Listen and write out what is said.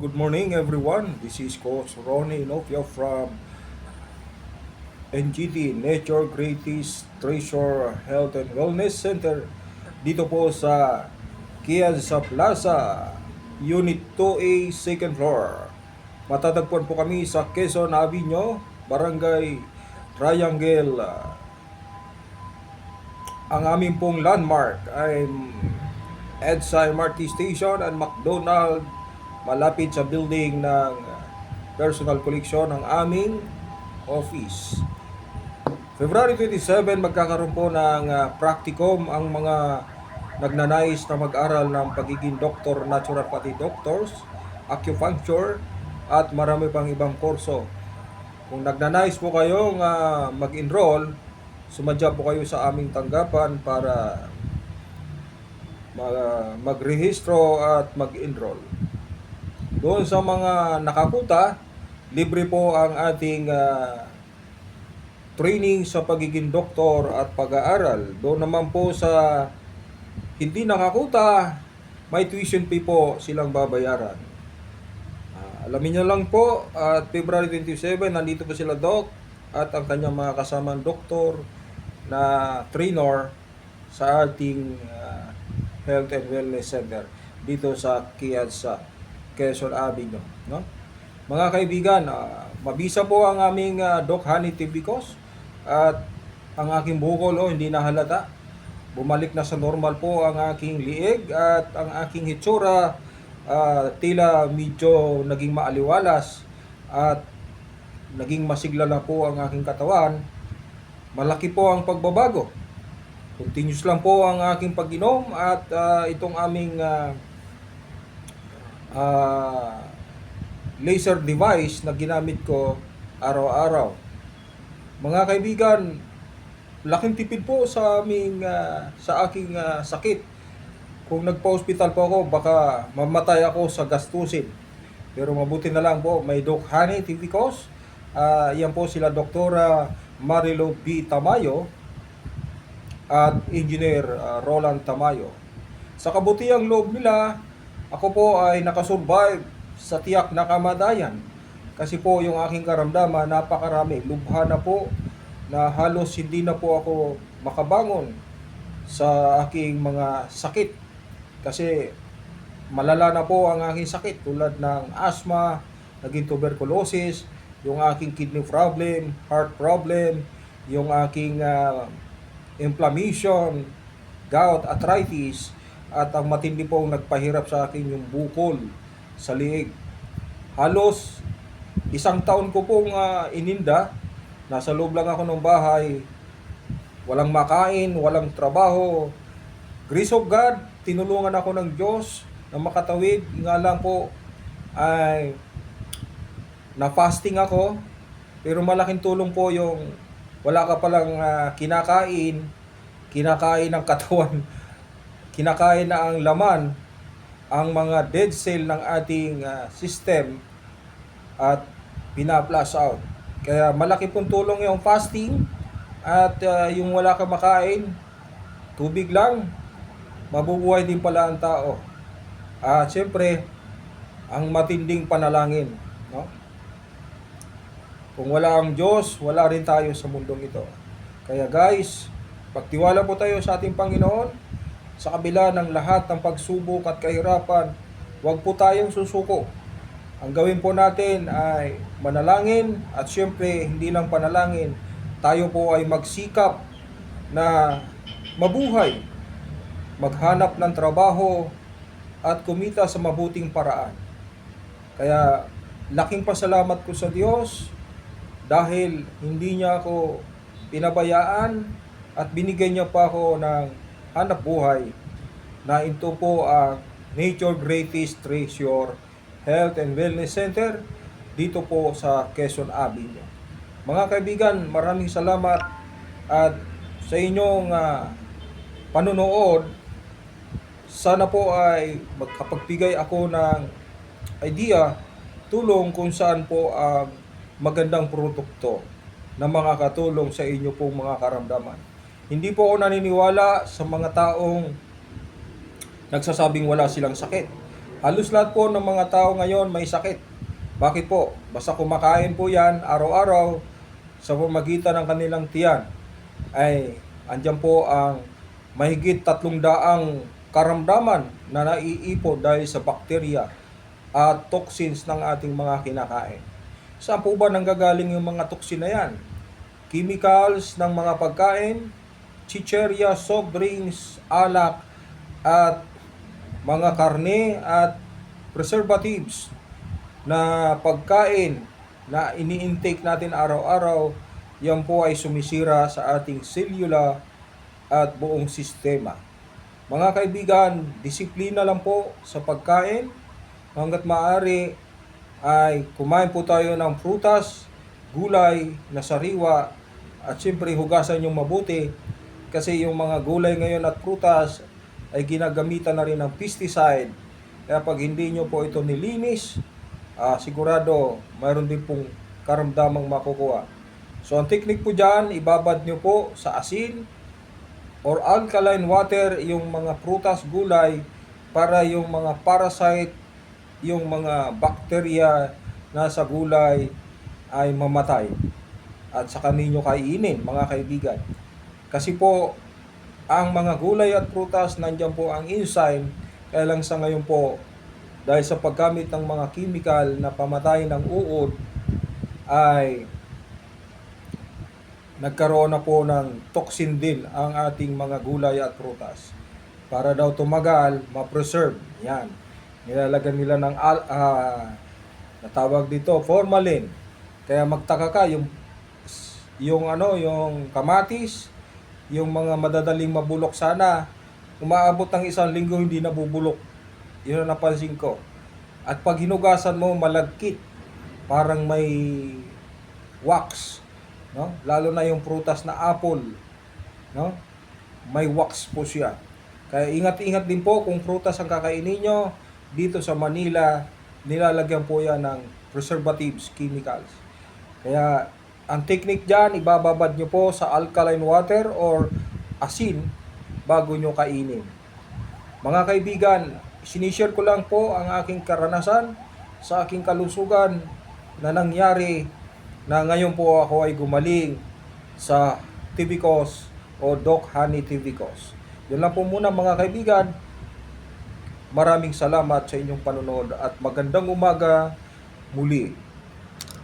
Good morning everyone. This is Coach Ronnie Inopio from NGT, Nature Greatest Treasure Health and Wellness Center. Dito po sa Kianza Plaza, Unit 2A, second floor. Matatagpuan po kami sa Quezon Avenue, Barangay Triangle. Ang aming pong landmark ay EDSA MRT Station and McDonald, malapit sa building ng personal collection ng aming office. February 27, magkakaroon po ng practicum ang mga nagnanais na mag-aral ng pagiging doktor, naturopathy doctors, acupuncture, at marami pang ibang kurso. Kung nagnanais po kayong mag-enroll, sumadya po kayo sa aming tanggapan para magrehistro at mag-enroll. Doon sa mga nakakuta, libre po ang ating training sa pagiging doktor at pag-aaral. Doon naman po sa hindi nakakuta, may tuition fee po silang babayaran. Alamin nyo lang po, at February 27, nandito po sila Doc at ang kanyang mga kasamang doktor na trainer sa ating Health and Wellness Center dito sa Kianza, Quezon Avenue, no? Mga kaibigan, mabisa po ang aming Doc Honey Tibicos at ang aking bukol hindi na halata. Bumalik na sa normal po ang aking liig at ang aking hitsura tila medyo naging maaliwalas at naging masigla na po ang aking katawan. Malaki po ang pagbabago. Continuous lang po ang aking pag-inom at itong aming laser device na ginamit ko araw-araw. Mga kaibigan, laking tipid po sa aking sakit. Kung nagpa-hospital po ako, baka mamatay ako sa gastusin. Pero mabuti na lang po, may Doc Honey Tibicos. Yan po sila Doktora Marilo B. Tamayo at Engineer Roland Tamayo. Sa kabutiang loob nila, ako po ay nakasurvive sa tiyak na kamatayan. Kasi po yung aking karamdaman, napakarami. Lubha na po na halos hindi na po ako makabangon sa aking mga sakit. Kasi malala na po ang aking sakit tulad ng asthma, naging tuberculosis, yung aking kidney problem, heart problem, yung aking inflammation, gout, arthritis, at ang matindi pong nagpahirap sa akin yung bukol sa liig. Halos isang taon ko pong ininda, nasa loob lang ako ng bahay, walang makain, walang trabaho. Grace of God, tinulungan ako ng Diyos na makatawid. Nga lang po ay na-fasting ako, pero malaking tulong po yung wala ka palang kinakain ng katawan, kinakain na ang laman, ang mga dead cell ng ating system at pina-flush out. Kaya malaki pong tulong yung fasting at yung wala ka makain, tubig lang, mabubuhay din pala ang tao. At siyempre, ang matinding panalangin, no? Kung wala ang Diyos, wala rin tayo sa mundong ito. Kaya guys, pagtiwala po tayo sa ating Panginoon. Sa kabila ng lahat ng pagsubok at kahirapan, huwag po tayong susuko. Ang gawin po natin ay manalangin at siyempre hindi lang panalangin, tayo po ay magsikap na mabuhay, maghanap ng trabaho at kumita sa mabuting paraan. Kaya laking pasalamat ko sa Diyos dahil hindi niya ako pinabayaan at binigyan niya pa ako ng hanap buhay na ito po ang Nature Greatest Treasure Health and Wellness Center dito po sa Quezon Avenue. Mga kaibigan, maraming salamat at sa inyong panunood. Sana po ay magkapagbigay ako ng idea, tulong kung saan po ang magandang produkto na makakatulong sa inyo pong mga karamdaman. Hindi po ako naniniwala sa mga taong nagsasabing wala silang sakit. Halos lahat po ng mga tao ngayon may sakit. Bakit po? Basta kumakain po yan araw-araw sa pamagitan ng kanilang tiyan ay andyan po ang mahigit 300 karamdaman na naiipon dahil sa bakterya at toxins ng ating mga kinakain. Saan po ba nanggagaling yung mga toxin na yan? Chemicals ng mga pagkain, chicherya, soft drinks, alak, at mga karne at preservatives na pagkain na ini-intake natin araw-araw, yan po ay sumisira sa ating selula at buong sistema. Mga kaibigan, disiplina lang po sa pagkain. Hanggat maaari ay kumain po tayo ng prutas, gulay na sariwa, at siyempre hugasan yung mabuti kasi yung mga gulay ngayon at prutas ay ginagamitan na rin ng pesticide. Kaya pag hindi nyo po ito nilinis, sigurado mayroon din pong karamdamang makukuha. So ang technique po dyan, ibabad nyo po sa asin or alkaline water yung mga prutas, gulay para yung mga parasite, yung mga bakterya na sa gulay ay mamatay at saka ninyo kainin, mga kaibigan. Kasi po ang mga gulay at prutas, nandyan po ang enzyme, kaya lang sa ngayon po dahil sa paggamit ng mga chemical na pamatay ng uod ay nagkaroon na po ng toxin din ang ating mga gulay at prutas. Para daw tumagal, ma-preserve. Yan. Nilalagyan nila ng natawag dito formalin. Kaya magtaka ka yung kamatis, yung mga madadaling mabulok sana, umaabot ng 1 linggo hindi nabubulok. Yun ang napansin ko. At pag hinugasan mo, malagkit. Parang may wax. No? Lalo na yung prutas na apple. No? May wax po siya. Kaya ingat-ingat din po kung prutas ang kakainin nyo. Dito sa Manila, nilalagyan po yan ng preservatives, chemicals. Kaya ang technique dyan, ibababad nyo po sa alkaline water or asin bago nyo kainin. Mga kaibigan, sinishare ko lang po ang aking karanasan sa aking kalusugan na nangyari na ngayon po ako ay gumaling sa Tibicos o Doc Honey Tibicos. Yun lang po muna mga kaibigan. Maraming salamat sa inyong panonood at magandang umaga muli.